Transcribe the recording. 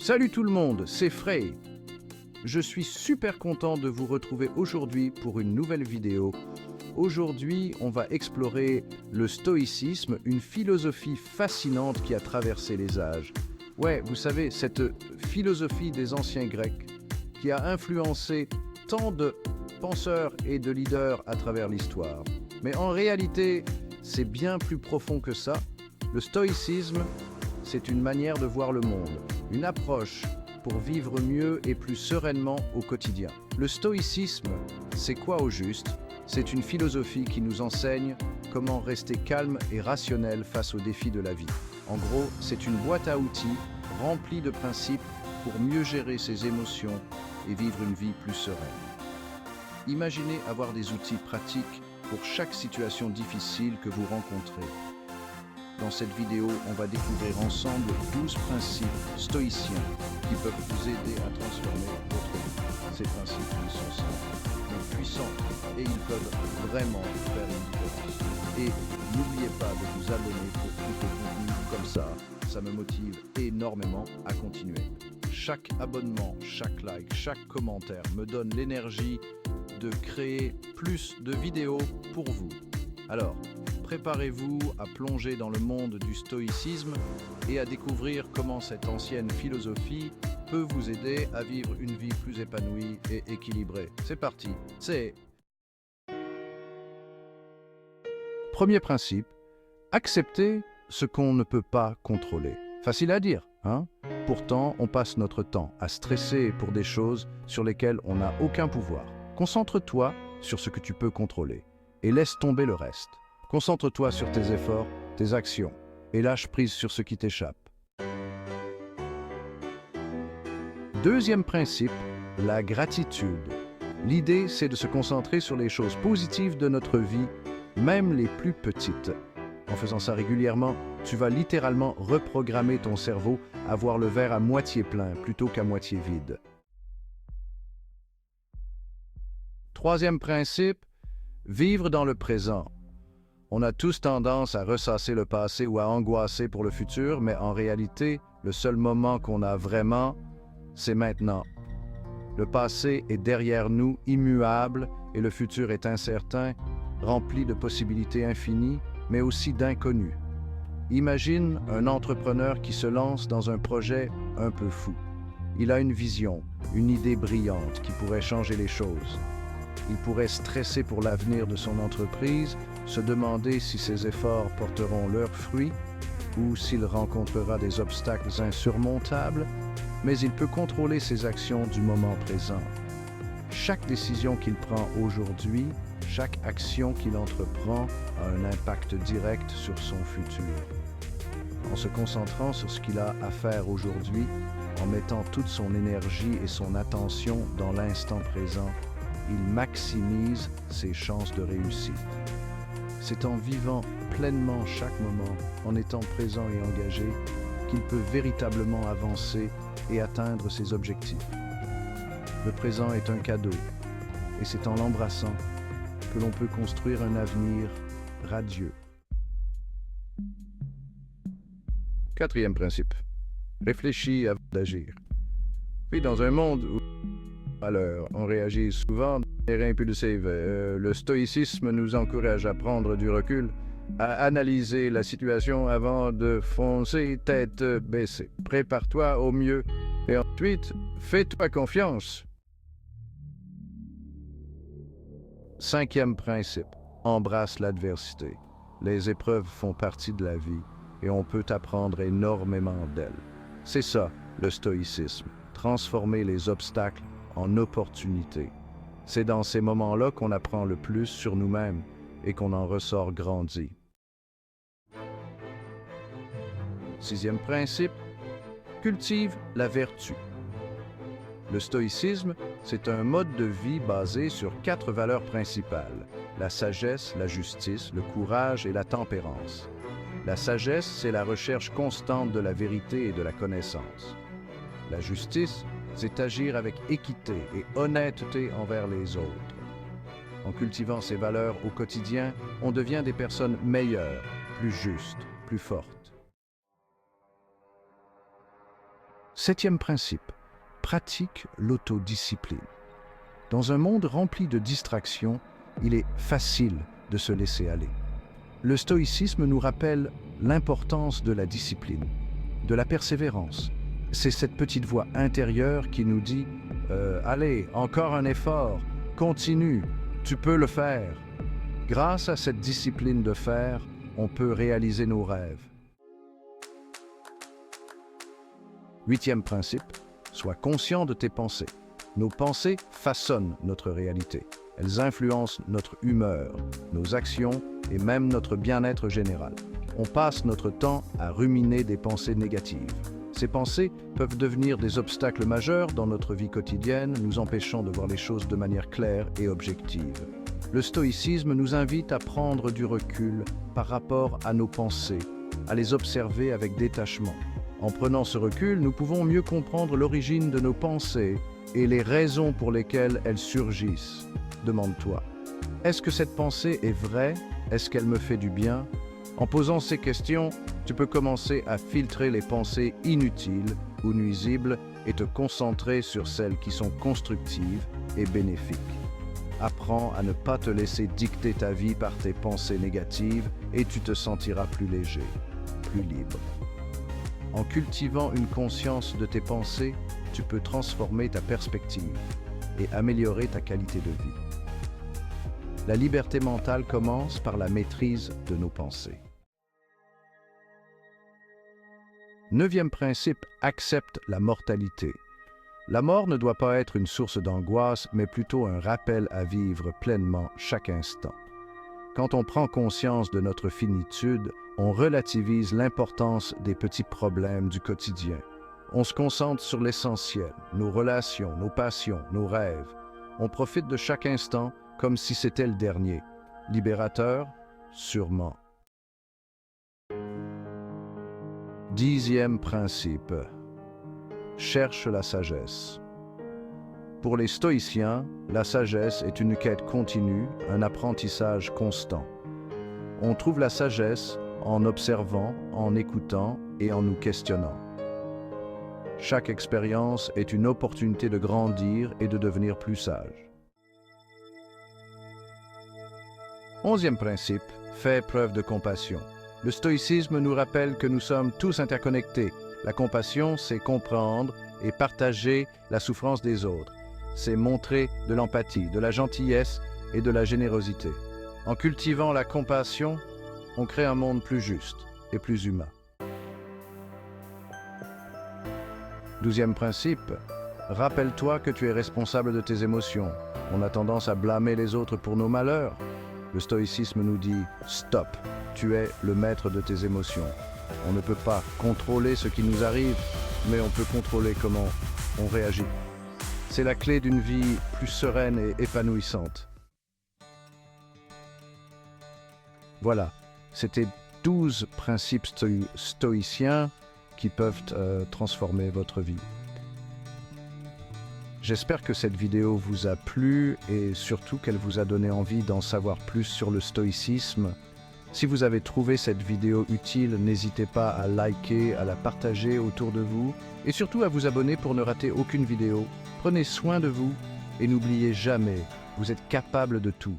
Salut tout le monde, c'est Frey. Je suis super content de vous retrouver aujourd'hui pour une nouvelle vidéo. Aujourd'hui, on va explorer le stoïcisme, une philosophie fascinante qui a traversé les âges. Ouais, vous savez, cette philosophie des anciens Grecs qui a influencé tant de penseurs et de leaders à travers l'histoire. Mais en réalité, c'est bien plus profond que ça. Le stoïcisme, c'est une manière de voir le monde, une approche pour vivre mieux et plus sereinement au quotidien. Le stoïcisme, c'est quoi au juste? C'est une philosophie qui nous enseigne comment rester calme et rationnel face aux défis de la vie. En gros, c'est une boîte à outils remplie de principes pour mieux gérer ses émotions et vivre une vie plus sereine. Imaginez avoir des outils pratiques pour chaque situation difficile que vous rencontrez. Dans cette vidéo, on va découvrir ensemble 12 principes stoïciens qui peuvent vous aider à transformer votre vie. Ces principes, ils sont simples, mais puissants, et ils peuvent vraiment faire une différence. Et n'oubliez pas de vous abonner pour plus de contenu comme ça. Ça me motive énormément à continuer. Chaque abonnement, chaque like, chaque commentaire me donne l'énergie de créer plus de vidéos pour vous. Alors, préparez-vous à plonger dans le monde du stoïcisme et à découvrir comment cette ancienne philosophie peut vous aider à vivre une vie plus épanouie et équilibrée. C'est parti, c'est... Premier principe, accepter ce qu'on ne peut pas contrôler. Facile à dire, hein? Pourtant, on passe notre temps à stresser pour des choses sur lesquelles on n'a aucun pouvoir. Concentre-toi sur ce que tu peux contrôler et laisse tomber le reste. Concentre-toi sur tes efforts, tes actions, et lâche prise sur ce qui t'échappe. Deuxième principe, la gratitude. L'idée, c'est de se concentrer sur les choses positives de notre vie, même les plus petites. En faisant ça régulièrement, tu vas littéralement reprogrammer ton cerveau à voir le verre à moitié plein plutôt qu'à moitié vide. Troisième principe, vivre dans le présent. On a tous tendance à ressasser le passé ou à angoisser pour le futur, mais en réalité, le seul moment qu'on a vraiment, c'est maintenant. Le passé est derrière nous, immuable, et le futur est incertain, rempli de possibilités infinies, mais aussi d'inconnus. Imagine un entrepreneur qui se lance dans un projet un peu fou. Il a une vision, une idée brillante qui pourrait changer les choses. Il pourrait stresser pour l'avenir de son entreprise, se demander si ses efforts porteront leurs fruits ou s'il rencontrera des obstacles insurmontables, mais il peut contrôler ses actions du moment présent. Chaque décision qu'il prend aujourd'hui, chaque action qu'il entreprend a un impact direct sur son futur. En se concentrant sur ce qu'il a à faire aujourd'hui, en mettant toute son énergie et son attention dans l'instant présent, il maximise ses chances de réussite. C'est en vivant pleinement chaque moment, en étant présent et engagé, qu'il peut véritablement avancer et atteindre ses objectifs. Le présent est un cadeau, et c'est en l'embrassant que l'on peut construire un avenir radieux. Quatrième principe, réfléchis avant d'agir. Oui, dans un monde où alors, on réagit souvent de manière impulsive. Le stoïcisme nous encourage à prendre du recul, à analyser la situation avant de foncer tête baissée. Prépare-toi au mieux et ensuite, fais-toi confiance. Cinquième principe, embrasse l'adversité. Les épreuves font partie de la vie et on peut apprendre énormément d'elles. C'est ça, le stoïcisme, transformer les obstacles en opportunité. C'est dans ces moments-là qu'on apprend le plus sur nous-mêmes et qu'on en ressort grandi. Sixième principe, cultive la vertu. Le stoïcisme, c'est un mode de vie basé sur 4 valeurs principales: la sagesse, la justice, le courage et la tempérance. La sagesse, c'est la recherche constante de la vérité et de la connaissance. La justice, c'est agir avec équité et honnêteté envers les autres. En cultivant ces valeurs au quotidien, on devient des personnes meilleures, plus justes, plus fortes. Septième principe, pratique l'autodiscipline. Dans un monde rempli de distractions, il est facile de se laisser aller. Le stoïcisme nous rappelle l'importance de la discipline, de la persévérance. C'est cette petite voix intérieure qui nous dit « Allez, encore un effort, continue, tu peux le faire ». Grâce à cette discipline de fer, on peut réaliser nos rêves. Huitième principe, sois conscient de tes pensées. Nos pensées façonnent notre réalité. Elles influencent notre humeur, nos actions et même notre bien-être général. On passe notre temps à ruminer des pensées négatives. Ces pensées peuvent devenir des obstacles majeurs dans notre vie quotidienne, nous empêchant de voir les choses de manière claire et objective. Le stoïcisme nous invite à prendre du recul par rapport à nos pensées, à les observer avec détachement. En prenant ce recul, nous pouvons mieux comprendre l'origine de nos pensées et les raisons pour lesquelles elles surgissent. Demande-toi, est-ce que cette pensée est vraie? Est-ce qu'elle me fait du bien? En posant ces questions, tu peux commencer à filtrer les pensées inutiles ou nuisibles et te concentrer sur celles qui sont constructives et bénéfiques. Apprends à ne pas te laisser dicter ta vie par tes pensées négatives et tu te sentiras plus léger, plus libre. En cultivant une conscience de tes pensées, tu peux transformer ta perspective et améliorer ta qualité de vie. La liberté mentale commence par la maîtrise de nos pensées. Neuvième principe, accepte la mortalité. La mort ne doit pas être une source d'angoisse, mais plutôt un rappel à vivre pleinement chaque instant. Quand on prend conscience de notre finitude, on relativise l'importance des petits problèmes du quotidien. On se concentre sur l'essentiel, nos relations, nos passions, nos rêves. On profite de chaque instant comme si c'était le dernier. Libérateur? Sûrement. Dixième principe. Cherche la sagesse. Pour les stoïciens, la sagesse est une quête continue, un apprentissage constant. On trouve la sagesse en observant, en écoutant et en nous questionnant. Chaque expérience est une opportunité de grandir et de devenir plus sage. Onzième principe, fais preuve de compassion. Le stoïcisme nous rappelle que nous sommes tous interconnectés. La compassion, c'est comprendre et partager la souffrance des autres. C'est montrer de l'empathie, de la gentillesse et de la générosité. En cultivant la compassion, on crée un monde plus juste et plus humain. Douzième principe, rappelle-toi que tu es responsable de tes émotions. On a tendance à blâmer les autres pour nos malheurs. Le stoïcisme nous dit « Stop, tu es le maître de tes émotions ». On ne peut pas contrôler ce qui nous arrive, mais on peut contrôler comment on réagit. C'est la clé d'une vie plus sereine et épanouissante. Voilà, c'était 12 principes stoïciens qui peuvent transformer votre vie. J'espère que cette vidéo vous a plu et surtout qu'elle vous a donné envie d'en savoir plus sur le stoïcisme. Si vous avez trouvé cette vidéo utile, n'hésitez pas à liker, à la partager autour de vous et surtout à vous abonner pour ne rater aucune vidéo. Prenez soin de vous et n'oubliez jamais, vous êtes capable de tout.